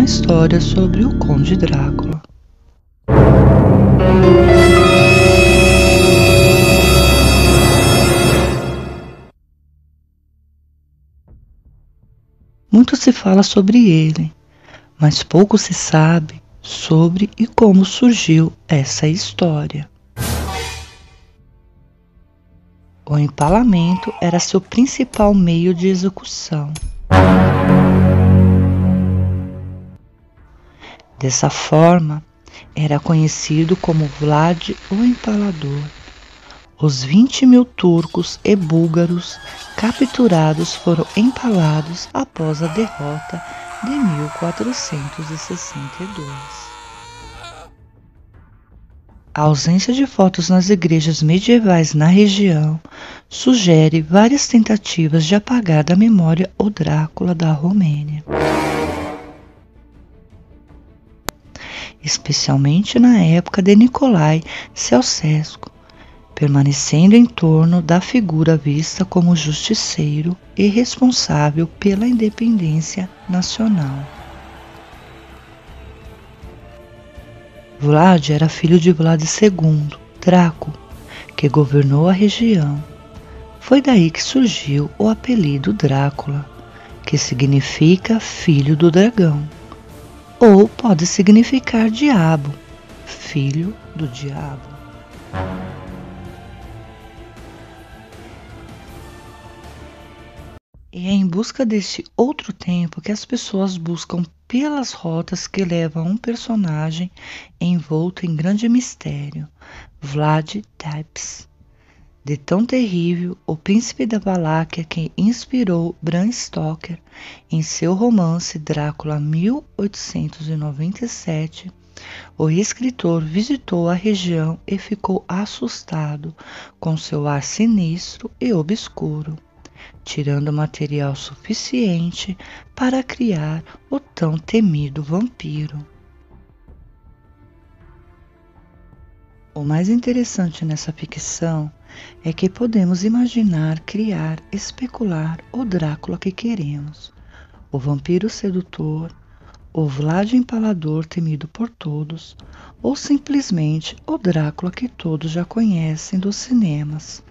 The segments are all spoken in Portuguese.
história sobre o Conde Drácula. Muito se fala sobre ele, mas pouco se sabe sobre e como surgiu essa história. O empalamento era seu principal meio de execução. Dessa forma, era conhecido como Vlad o Empalador. Os 20.000 turcos e búlgaros capturados foram empalados após a derrota de 1462. A ausência de fotos nas igrejas medievais na região sugere várias tentativas de apagar da memória o Drácula da Romênia, especialmente na época de Nicolae Ceausescu, permanecendo em torno da figura vista como justiceiro e responsável pela independência nacional. Vlad era filho de Vlad II, Draco, que governou a região. Foi daí que surgiu o apelido Drácula, que significa filho do dragão, ou pode significar diabo, filho do diabo. E é em busca deste outro tempo que as pessoas buscam pelas rotas que levam um personagem envolto em grande mistério, Vlad Tepes. De tão terrível, o príncipe da Valáquia que inspirou Bram Stoker em seu romance Drácula 1897, o escritor visitou a região e ficou assustado com seu ar sinistro e obscuro, tirando material suficiente para criar o tão temido vampiro. O mais interessante nessa ficção é que podemos imaginar, criar, especular o Drácula que queremos, o vampiro sedutor, o Vlad Empalador temido por todos, ou simplesmente o Drácula que todos já conhecem dos cinemas,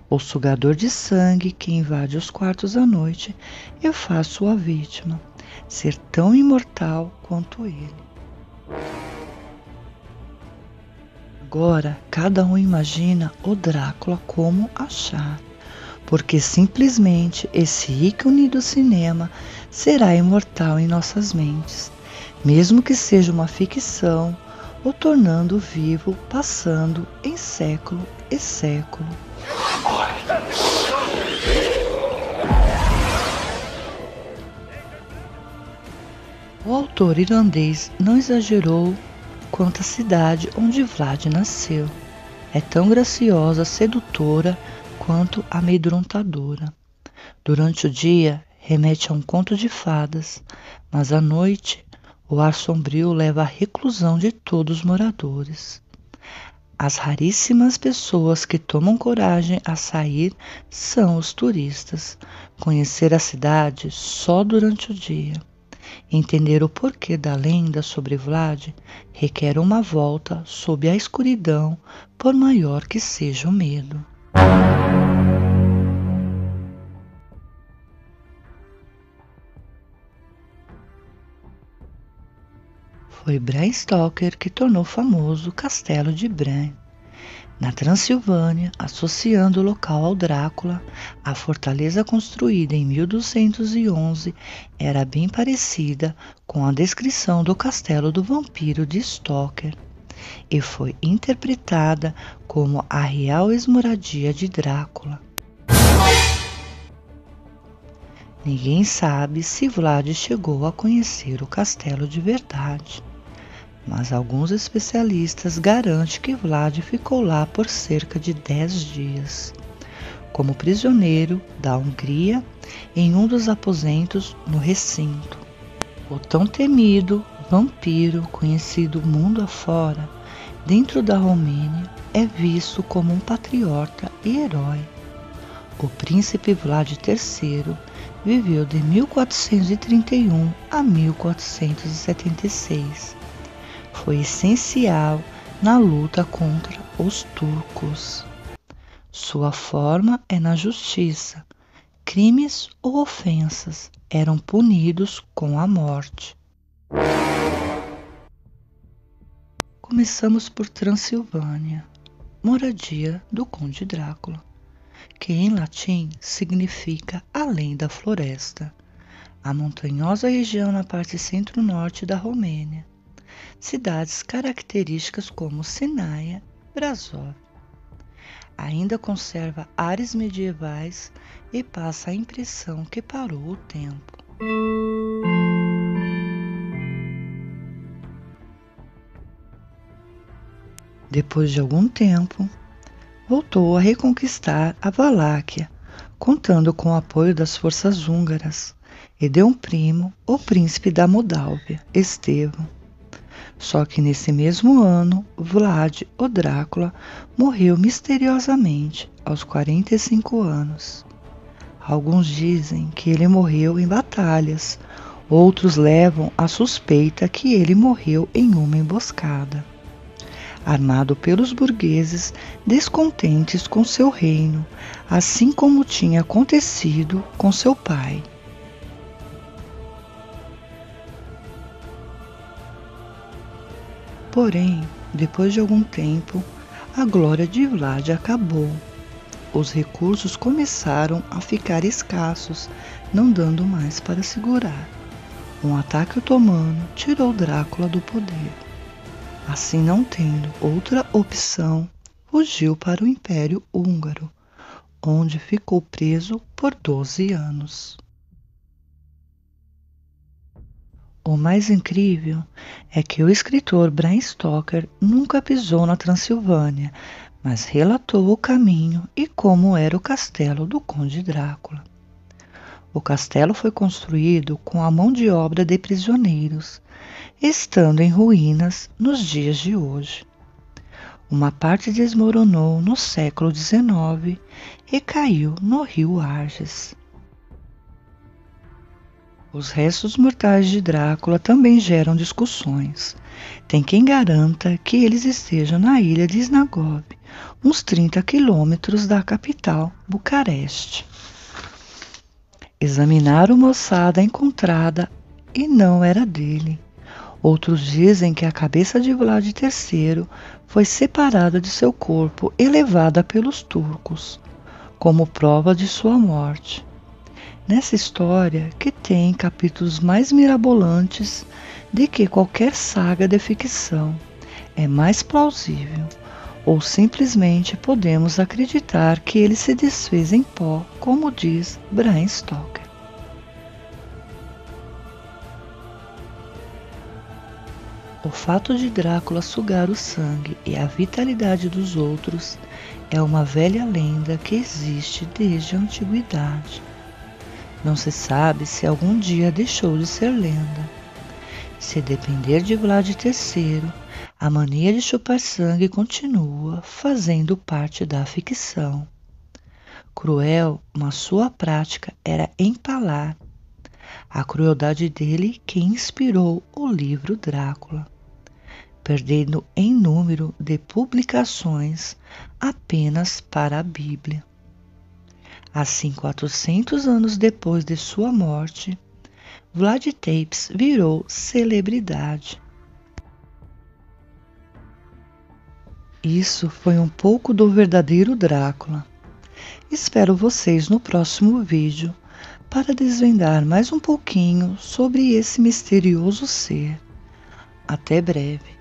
o sugador de sangue que invade os quartos à noite e faz sua vítima ser tão imortal quanto ele. Agora, cada um imagina o Drácula como achar, porque simplesmente esse ícone do cinema será imortal em nossas mentes, mesmo que seja uma ficção, o tornando vivo, passando em século e século. O autor irlandês não exagerou quanto à cidade onde Vlad nasceu. É tão graciosa, sedutora quanto amedrontadora. Durante o dia, remete a um conto de fadas, mas à noite, o ar sombrio leva à reclusão de todos os moradores. As raríssimas pessoas que tomam coragem a sair são os turistas. Conhecer a cidade só durante o dia. Entender o porquê da lenda sobre Vlad requer uma volta sob a escuridão, por maior que seja o medo. Foi Bram Stoker que tornou famoso o Castelo de Bran, na Transilvânia, associando o local ao Drácula. A fortaleza construída em 1211 era bem parecida com a descrição do castelo do vampiro de Stoker e foi interpretada como a real ex-moradia de Drácula. Ninguém sabe se Vlad chegou a conhecer o castelo de verdade, mas alguns especialistas garantem que Vlad ficou lá por cerca de 10 dias, como prisioneiro da Hungria em um dos aposentos no recinto. O tão temido vampiro, conhecido mundo afora, dentro da Romênia, é visto como um patriota e herói. O príncipe Vlad III viveu de 1431 a 1476. Foi essencial na luta contra os turcos. Sua forma é na justiça. Crimes ou ofensas eram punidos com a morte. Começamos por Transilvânia, moradia do Conde Drácula, que em latim significa além da floresta, a montanhosa região na parte centro-norte da Romênia. Cidades características como Sinaia, Brasov. Ainda conserva áreas medievais e passa a impressão que parou o tempo. Depois de algum tempo, voltou a reconquistar a Valáquia, contando com o apoio das forças húngaras, e de um primo, o príncipe da Moldávia, Estevão. Só que nesse mesmo ano, Vlad, o Drácula, morreu misteriosamente aos 45 anos. Alguns dizem que ele morreu em batalhas, outros levam a suspeita que ele morreu em uma emboscada. Armado pelos burgueses descontentes com seu reino, assim como tinha acontecido com seu pai. Porém, depois de algum tempo, a glória de Vlad acabou. Os recursos começaram a ficar escassos, não dando mais para segurar. Um ataque otomano tirou Drácula do poder. Assim, não tendo outra opção, fugiu para o Império Húngaro, onde ficou preso por 12 anos. O mais incrível é que o escritor Bram Stoker nunca pisou na Transilvânia, mas relatou o caminho e como era o castelo do Conde Drácula. O castelo foi construído com a mão de obra de prisioneiros, estando em ruínas nos dias de hoje. Uma parte desmoronou no século XIX e caiu no rio Arges. Os restos mortais de Drácula também geram discussões. Tem quem garanta que eles estejam na ilha de Snagov, uns 30 quilômetros da capital, Bucareste. Examinaram uma ossada encontrada e não era dele. Outros dizem que a cabeça de Vlad III foi separada de seu corpo e levada pelos turcos, como prova de sua morte. Nessa história, que tem capítulos mais mirabolantes de que qualquer saga de ficção, é mais plausível, ou simplesmente podemos acreditar que ele se desfez em pó, como diz Bram Stoker. O fato de Drácula sugar o sangue e a vitalidade dos outros é uma velha lenda que existe desde a antiguidade. Não se sabe se algum dia deixou de ser lenda. Se depender de Vlad III, a mania de chupar sangue continua fazendo parte da ficção. Cruel, mas sua prática era empalar. A crueldade dele que inspirou o livro Drácula, perdendo em número de publicações apenas para a Bíblia. Assim, 400 anos depois de sua morte, Vlad Tepes virou celebridade. Isso foi um pouco do verdadeiro Drácula. Espero vocês no próximo vídeo para desvendar mais um pouquinho sobre esse misterioso ser. Até breve.